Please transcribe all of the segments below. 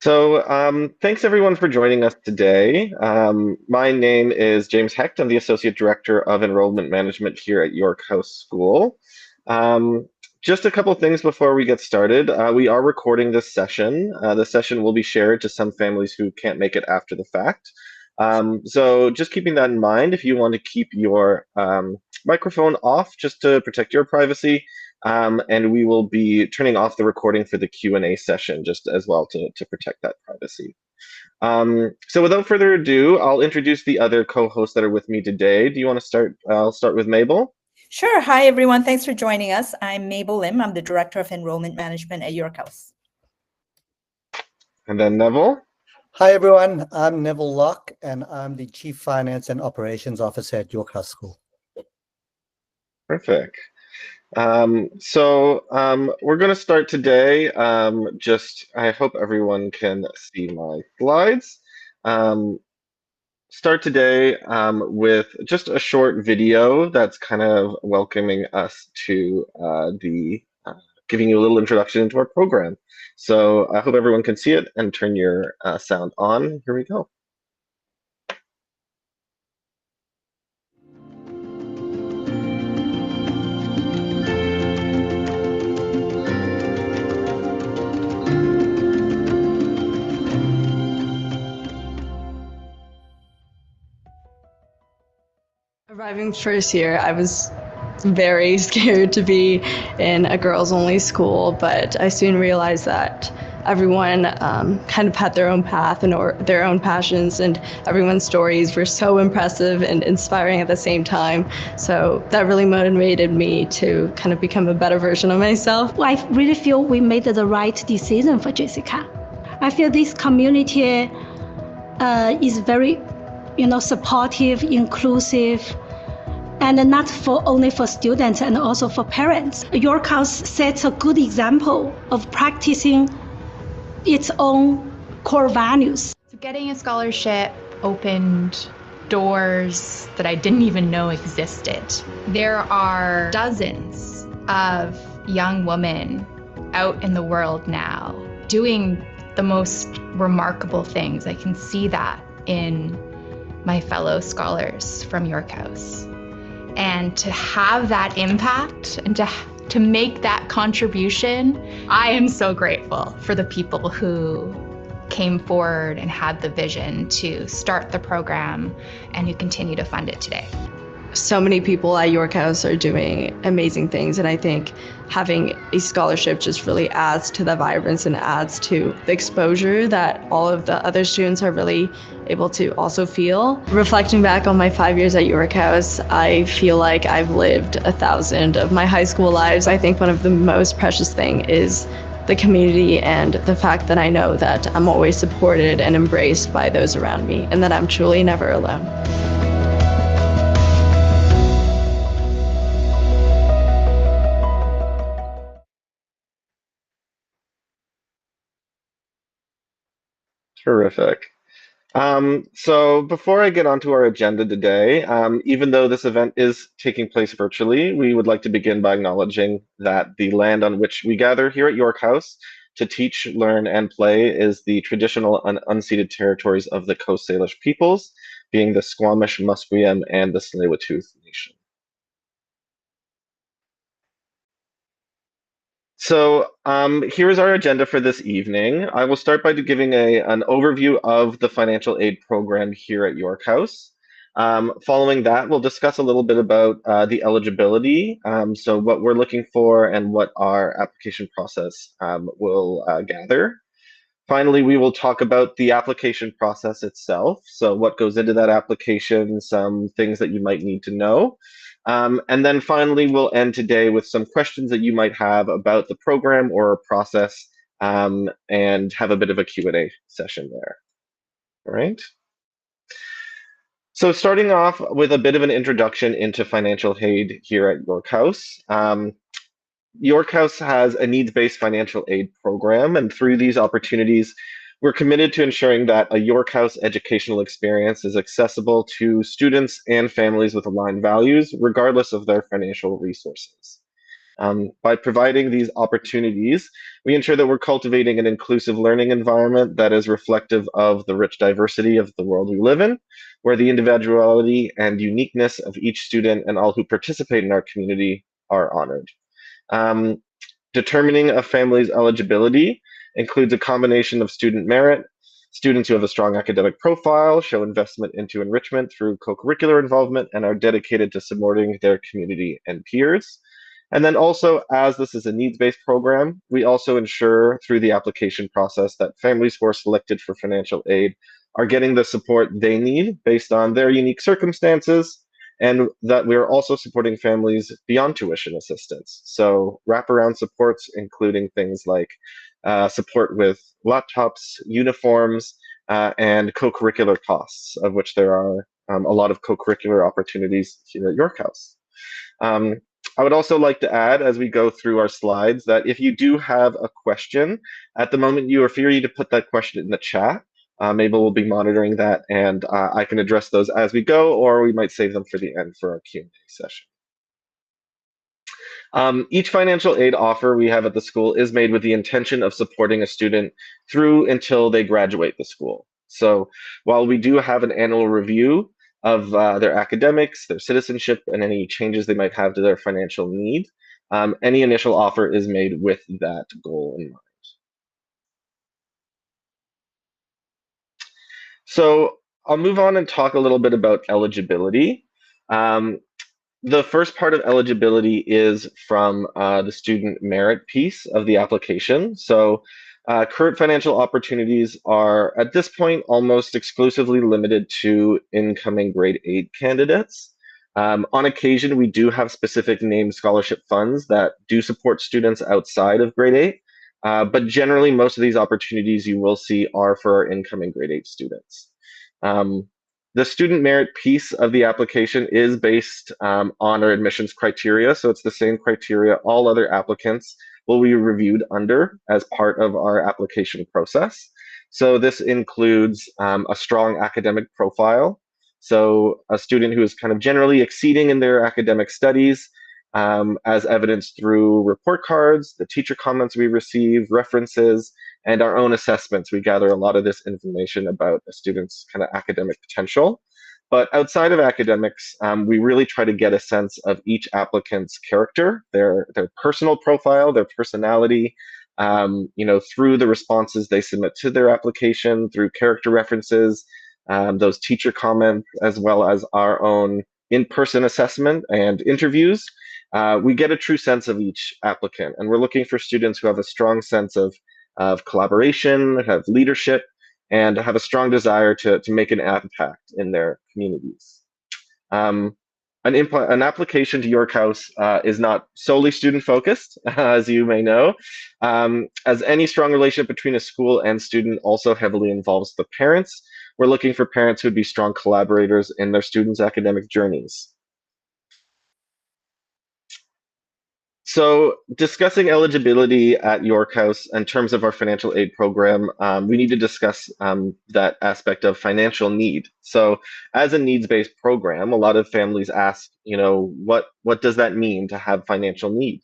Thanks everyone for joining us today. My name is James Hecht. I'm the Associate Director of Enrollment Management here at York House School. Um, just a couple things before we get started. We are recording this session. The session will be shared to some families who can't make it after the fact. So just keeping that in mind, if you want to keep your microphone off just to protect your privacy, and we will be turning off the recording for the Q&A session just as well to protect that privacy. So without further ado, I'll introduce the other co-hosts that are with me today. Do you want to start? I'll start with Mabel. Sure. Hi, everyone. Thanks for joining us. I'm Mabel Lim. I'm the Director of Enrollment Management at York House. And then Neville. Hi, everyone. I'm Neville Locke, and I'm the Chief Finance and Operations Officer at York House School. Perfect. We're going to start today. I hope everyone can see my slides. Start today with just a short video that's kind of welcoming us to giving you a little introduction into our program. So I hope everyone can see it and turn your sound on. Here we go. Arriving first year, I was very scared to be in a girls-only school, but I soon realized that everyone kind of had their own path and their own passions, and everyone's stories were so impressive and inspiring at the same time. So that really motivated me to kind of become a better version of myself. I really feel we made the right decision for Jessica. I feel this community is very, supportive, inclusive, and not only for students and also for parents. York House sets a good example of practicing its own core values. So getting a scholarship opened doors that I didn't even know existed. There are dozens of young women out in the world now doing the most remarkable things. I can see that in my fellow scholars from York House. And to have that impact and to make that contribution, I am so grateful for the people who came forward and had the vision to start the program and who continue to fund it today. So many people at York House are doing amazing things, and I think having a scholarship just really adds to the vibrance and adds to the exposure that all of the other students are really able to also feel. Reflecting back on my 5 years at York House, I feel like I've lived 1,000 of my high school lives. I think one of the most precious things is the community and the fact that I know that I'm always supported and embraced by those around me, and that I'm truly never alone. Terrific. So before I get onto our agenda today, even though this event is taking place virtually, we would like to begin by acknowledging that the land on which we gather here at York House to teach, learn, and play is the traditional and unceded territories of the Coast Salish peoples, being the Squamish, Musqueam, and the Tsleil-Waututh Nation. So here's our agenda for this evening. I will start by giving an overview of the financial aid program here at York House. Following that, we'll discuss a little bit about the eligibility, so what we're looking for and what our application process will gather. Finally, we will talk about the application process itself, so what goes into that application, some things that you might need to know. And then finally, we'll end today with some questions that you might have about the program or process, and have a bit of a Q&A session there. All right. So starting off with a bit of an introduction into financial aid here at York House. York House has a needs-based financial aid program, and through these opportunities, we're committed to ensuring that a York House educational experience is accessible to students and families with aligned values, regardless of their financial resources. By providing these opportunities, we ensure that we're cultivating an inclusive learning environment that is reflective of the rich diversity of the world we live in, where the individuality and uniqueness of each student and all who participate in our community are honored. Determining a family's eligibility includes a combination of student merit, students who have a strong academic profile, show investment into enrichment through co-curricular involvement, and are dedicated to supporting their community and peers. And then also, as this is a needs-based program, we also ensure through the application process that families who are selected for financial aid are getting the support they need based on their unique circumstances, and that we're also supporting families beyond tuition assistance. So wraparound supports, including things like support with laptops, uniforms, and co-curricular costs, of which there are a lot of co-curricular opportunities here at York House. I would also like to add, as we go through our slides, that if you do have a question, at the moment you are free to put that question in the chat. Mabel will be monitoring that, and I can address those as we go, or we might save them for the end for our Q&A session. Each financial aid offer we have at the school is made with the intention of supporting a student through until they graduate the school. So while we do have an annual review of their academics, their citizenship, and any changes they might have to their financial need, any initial offer is made with that goal in mind. So I'll move on and talk a little bit about eligibility. The first part of eligibility is from the student merit piece of the application. So current financial opportunities are, at this point, almost exclusively limited to incoming grade 8 candidates. On occasion, we do have specific named scholarship funds that do support students outside of grade 8. But generally, most of these opportunities you will see are for our incoming grade 8 students. The student merit piece of the application is based on our admissions criteria. So it's the same criteria all other applicants will be reviewed under as part of our application process. So this includes a strong academic profile. So a student who is kind of generally exceeding in their academic studies, as evidenced through report cards, the teacher comments we receive, references, and our own assessments. We gather a lot of this information about a student's kind of academic potential. But outside of academics, we really try to get a sense of each applicant's character, their personal profile, their personality, through the responses they submit to their application, through character references, those teacher comments, as well as our own in-person assessment and interviews. We get a true sense of each applicant, and we're looking for students who have a strong sense of collaboration, have leadership, and have a strong desire to make an impact in their communities. An application to York House is not solely student-focused, as you may know, as any strong relationship between a school and student also heavily involves the parents. We're looking for parents who would be strong collaborators in their students' academic journeys. So discussing eligibility at York House in terms of our financial aid program, we need to discuss that aspect of financial need. So as a needs-based program, a lot of families ask, what does that mean to have financial need?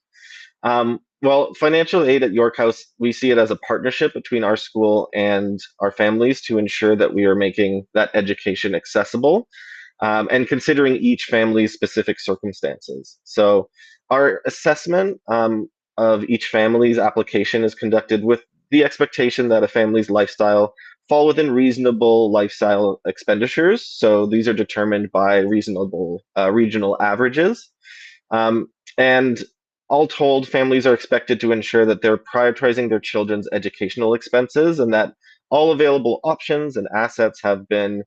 Well, financial aid at York House, we see it as a partnership between our school and our families to ensure that we are making that education accessible and considering each family's specific circumstances. So our assessment of each family's application is conducted with the expectation that a family's lifestyle fall within reasonable lifestyle expenditures. So these are determined by reasonable regional averages. And all told, families are expected to ensure that they're prioritizing their children's educational expenses and that all available options and assets have been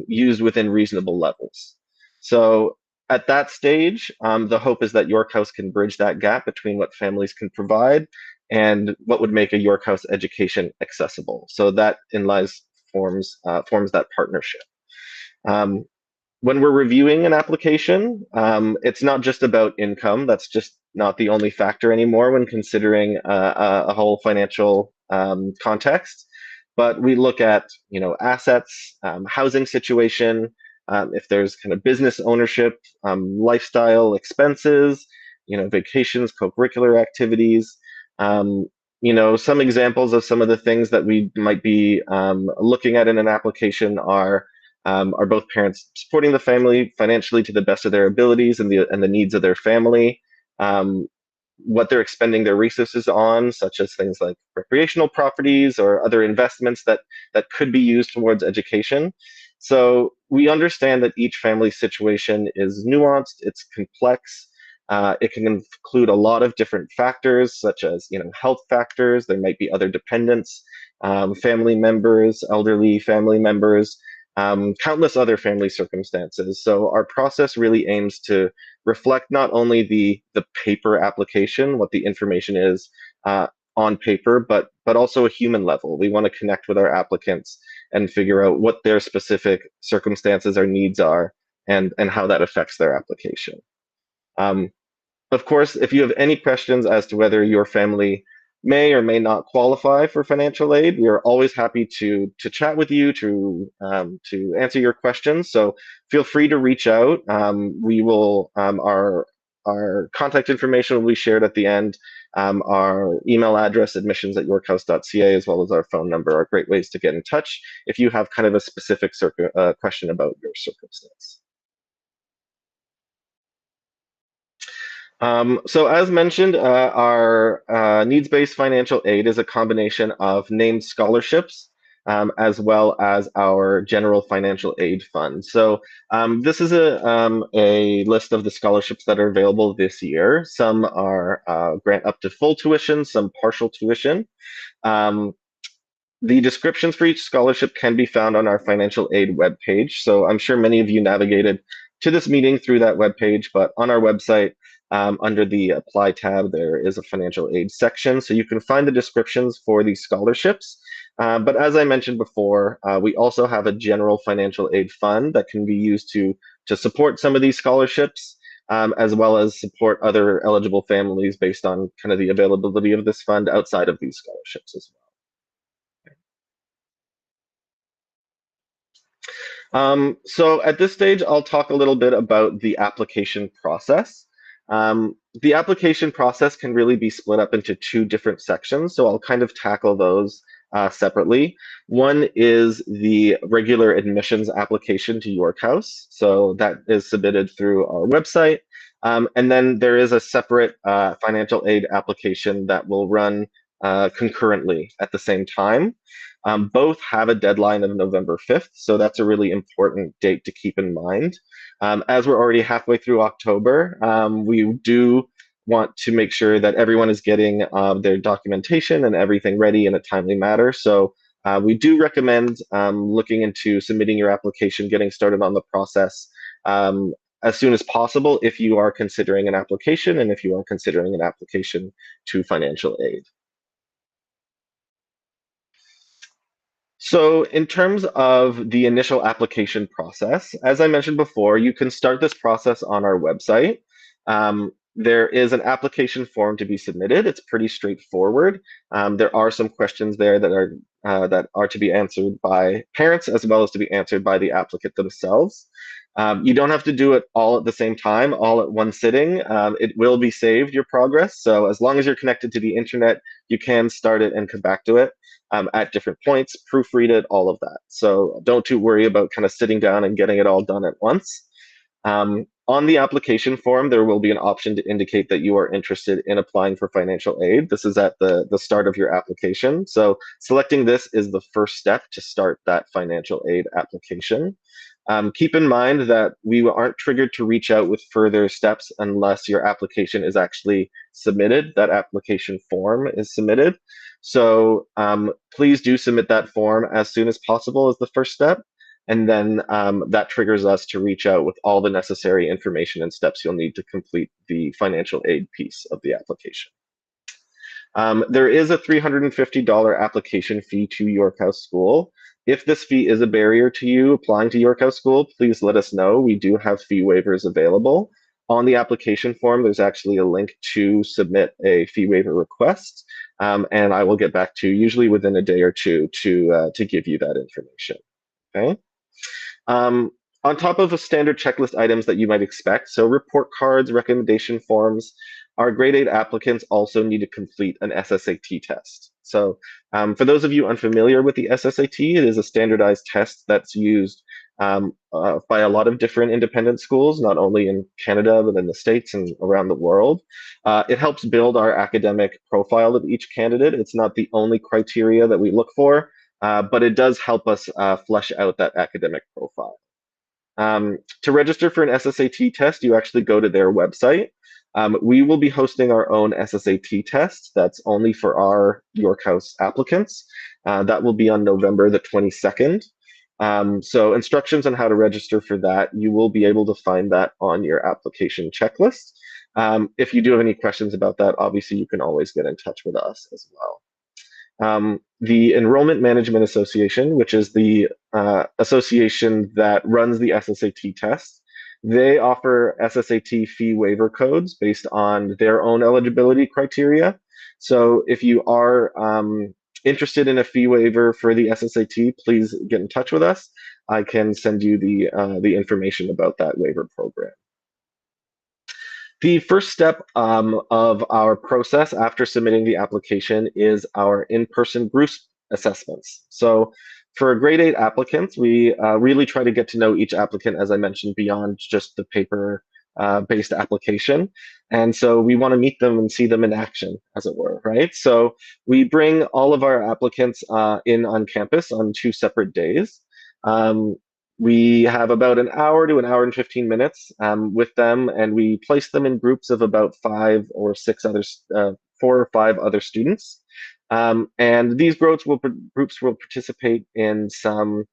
used within reasonable levels. So at that stage, the hope is that York House can bridge that gap between what families can provide and what would make a York House education accessible. So that forms that partnership. When we're reviewing an application, it's not just about income. That's just not the only factor anymore when considering a whole financial context. But we look at, assets, housing situation, if there's kind of business ownership, lifestyle expenses, vacations, co-curricular activities. Some examples of some of the things that we might be looking at in an application are both parents supporting the family financially to the best of their abilities and the needs of their family, what they're expending their resources on, such as things like recreational properties or other investments that could be used towards education. So we understand that each family situation is nuanced, it's complex. It can include a lot of different factors, such as health factors. There might be other dependents, family members, elderly family members, countless other family circumstances. So our process really aims to reflect not only the paper application, what the information is on paper, but also a human level. We want to connect with our applicants and figure out what their specific circumstances or needs are and how that affects their application. Of course, if you have any questions as to whether your family may or may not qualify for financial aid, we are always happy to chat with you, to answer your questions. So feel free to reach out. We will our contact information will be shared at the end. Our email address, admissions@yorkhouse.ca, as well as our phone number are great ways to get in touch if you have kind of a specific question about your circumstance. So as mentioned, our needs-based financial aid is a combination of named scholarships as well as our general financial aid fund. So this is a list of the scholarships that are available this year. Some are grant up to full tuition, some partial tuition. The descriptions for each scholarship can be found on our financial aid webpage. So I'm sure many of you navigated to this meeting through that webpage, but on our website, under the Apply tab, there is a financial aid section. So you can find the descriptions for these scholarships. But as I mentioned before, we also have a general financial aid fund that can be used to support some of these scholarships, as well as support other eligible families based on kind of the availability of this fund outside of these scholarships as well. So at this stage, I'll talk a little bit about the application process. The application process can really be split up into two different sections, so I'll kind of tackle those separately. One is the regular admissions application to York House, so that is submitted through our website. And then there is a separate financial aid application that will run concurrently at the same time. Both have a deadline of November 5th, so that's a really important date to keep in mind. As we're already halfway through October, we do want to make sure that everyone is getting their documentation and everything ready in a timely manner. So we do recommend looking into submitting your application, getting started on the process as soon as possible if you are considering an application and if you are considering an application to financial aid. So in terms of the initial application process, as I mentioned before, you can start this process on our website. There is an application form to be submitted. It's pretty straightforward. There are some questions there that are to be answered by parents as well as to be answered by the applicant themselves. You don't have to do it all at the same time, all at one sitting. It will be saved, your progress. So as long as you're connected to the internet, you can start it and come back to it at different points, proofread it, all of that. So don't too worry about kind of sitting down and getting it all done at once. On the application form, there will be an option to indicate that you are interested in applying for financial aid. This is at the start of your application. So selecting this is the first step to start that financial aid application. Keep in mind that we aren't triggered to reach out with further steps unless your application is actually submitted, that application form is submitted. So please do submit that form as soon as possible as the first step. And then that triggers us to reach out with all the necessary information and steps you'll need to complete the financial aid piece of the application. There is a $350 application fee to York House School. If this fee is a barrier to you applying to York House School, please let us know. We do have fee waivers available. On the application form, there's actually a link to submit a fee waiver request, and I will get back to you usually within a day or two to give you that information. Okay. On top of the standard checklist items that you might expect, so report cards, recommendation forms, our grade 8 applicants also need to complete an SSAT test. So for those of you unfamiliar with the SSAT, it is a standardized test that's used by a lot of different independent schools, not only in Canada, but in the States and around the world. It helps build our academic profile of each candidate. It's not the only criteria that we look for, but it does help us flesh out that academic profile. To register for an SSAT test, you actually go to their website. We will be hosting our own SSAT test that's only for our York House applicants. That will be on November the 22nd. So instructions on how to register for that, you will be able to find that on your application checklist. If you do have any questions about that, obviously you can always get in touch with us as well. The Enrollment Management Association, which is the association that runs the SSAT test, they offer SSAT fee waiver codes based on their own eligibility criteria. So if you are interested in a fee waiver for the SSAT, please get in touch with us. I can send you the information about that waiver program. The first step of our process after submitting the application is our in-person group assessments. So for grade 8 applicants, we really try to get to know each applicant, as I mentioned, beyond just the paper-based application. And so we want to meet them and see them in action, as it were, right? So we bring all of our applicants in on campus on 2 separate days. We have about an hour to an hour and 15 minutes with them, and we place them in groups of about 5 or 6 others, 4 or 5 other students. And these groups will participate in some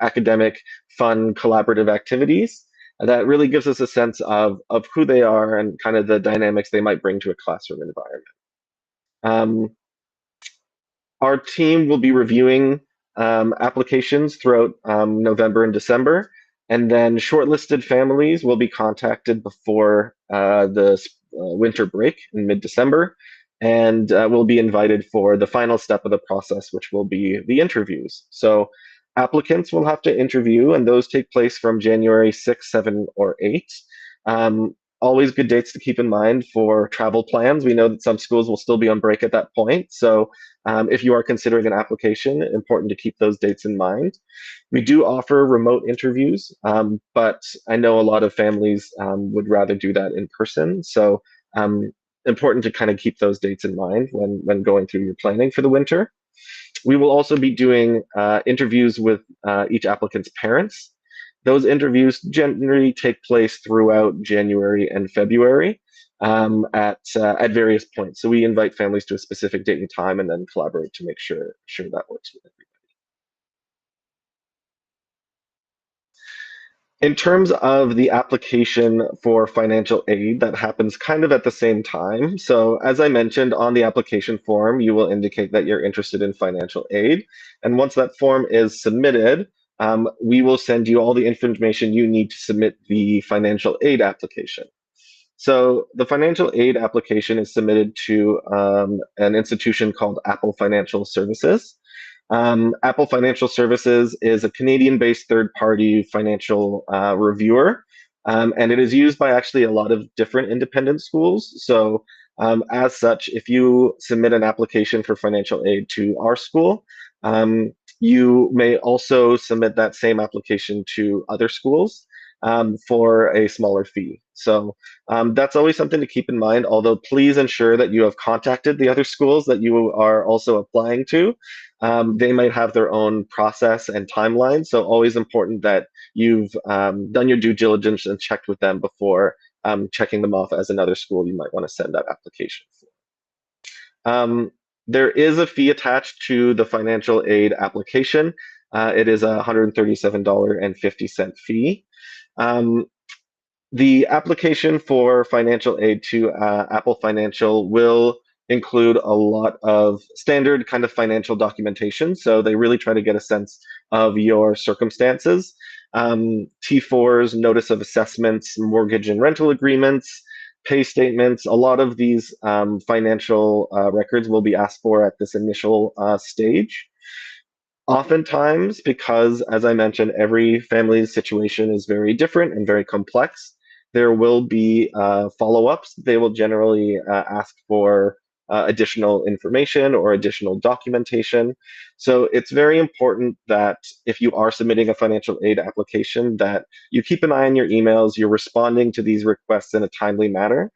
academic, fun, collaborative activities that really gives us a sense of who they are and kind of the dynamics they might bring to a classroom environment. Our team will be reviewing applications throughout November and December, and then shortlisted families will be contacted before the winter break in mid-December, and will be invited for the final step of the process, which will be the interviews. So applicants will have to interview, and those take place from January 6, 7, or 8. Always good dates to keep in mind for travel plans. We know that some schools will still be on break at that point. So if you are considering an application, important to keep those dates in mind. We do offer remote interviews, but I know a lot of families would rather do that in person. So important to kind of keep those dates in mind when going through your planning for the winter. We will also be doing interviews with each applicant's parents. Those interviews generally take place throughout January and February at various points. So we invite families to a specific date and time, and then collaborate to make sure that works with everybody. In terms of the application for financial aid, that happens kind of at the same time. So as I mentioned, on the application form, you will indicate that you're interested in financial aid. And once that form is submitted, we will send you all the information you need to submit the financial aid application. So the financial aid application is submitted to an institution called Apple Financial Services. Apple Financial Services is a Canadian-based third-party financial reviewer, and it is used by actually a lot of different independent schools. So as such, if you submit an application for financial aid to our school, you may also submit that same application to other schools for a smaller fee. So that's always something to keep in mind, although please ensure that you have contacted the other schools that you are also applying to. They might have their own process and timeline, so always important that you've done your due diligence and checked with them before checking them off as another school you might want to send that application for. There is a fee attached to the financial aid application. It is a $137.50 fee. The application for financial aid to Apple Financial will include a lot of standard kind of financial documentation. So they really try to get a sense of your circumstances. T4s, notice of assessments, mortgage and rental agreements, pay statements. A lot of these financial records will be asked for at this initial stage. Oftentimes, because as I mentioned, every family's situation is very different and very complex, there will be follow-ups. They will generally ask for additional information or additional documentation. So it's very important that if you are submitting a financial aid application, that you keep an eye on your emails, you're responding to these requests in a timely manner,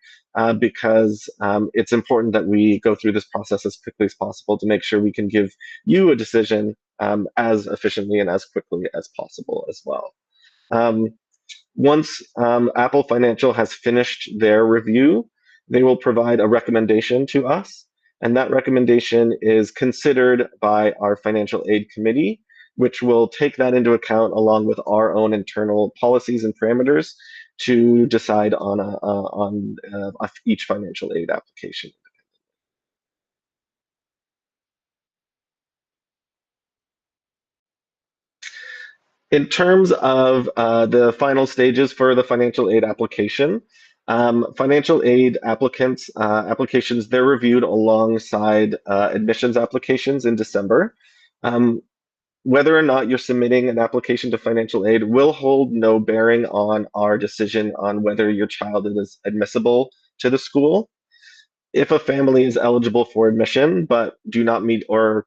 because it's important that we go through this process as quickly as possible to make sure we can give you a decision as efficiently and as quickly as possible as well. Once Apple Financial has finished their review, they will provide a recommendation to us, and that recommendation is considered by our financial aid committee, which will take that into account along with our own internal policies and parameters to decide on each financial aid application. In terms of the final stages for the financial aid application, financial aid applicants applications, they're reviewed alongside admissions applications in December. Whether or not you're submitting an application to financial aid will hold no bearing on our decision on whether your child is admissible to the school. If a family is eligible for admission but do not meet our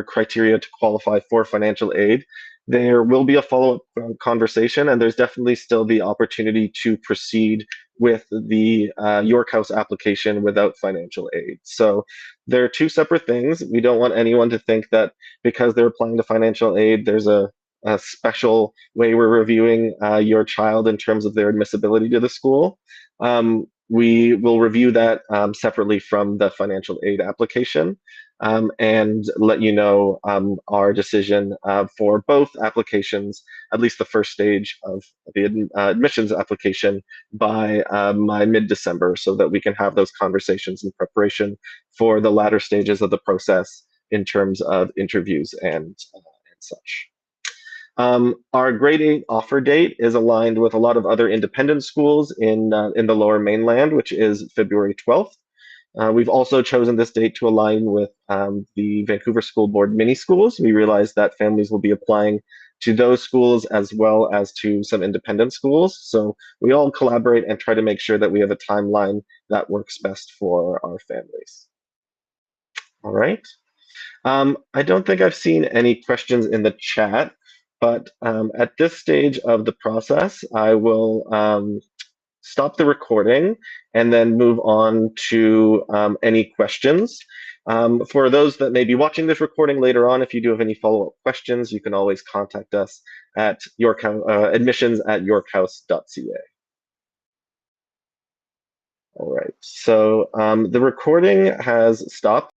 criteria to qualify for financial aid, there will be a follow-up conversation, and there's definitely still the opportunity to proceed with the York House application without financial aid. So there are two separate things. We don't want anyone to think that because they're applying to financial aid, there's a special way we're reviewing your child in terms of their admissibility to the school. We will review that separately from the financial aid application and let you know our decision for both applications, at least the first stage of the admissions application, by mid-December, so that we can have those conversations in preparation for the latter stages of the process in terms of interviews and such. Our grade 8 offer date is aligned with a lot of other independent schools in the Lower Mainland, which is February 12th. We've also chosen this date to align with the Vancouver School Board mini schools. We realize that families will be applying to those schools as well as to some independent schools. So we all collaborate and try to make sure that we have a timeline that works best for our families. All right. I don't think I've seen any questions in the chat. But at this stage of the process, I will stop the recording and then move on to any questions. For those that may be watching this recording later on, if you do have any follow-up questions, you can always contact us at admissions@yorkhouse.ca. All right, so the recording has stopped.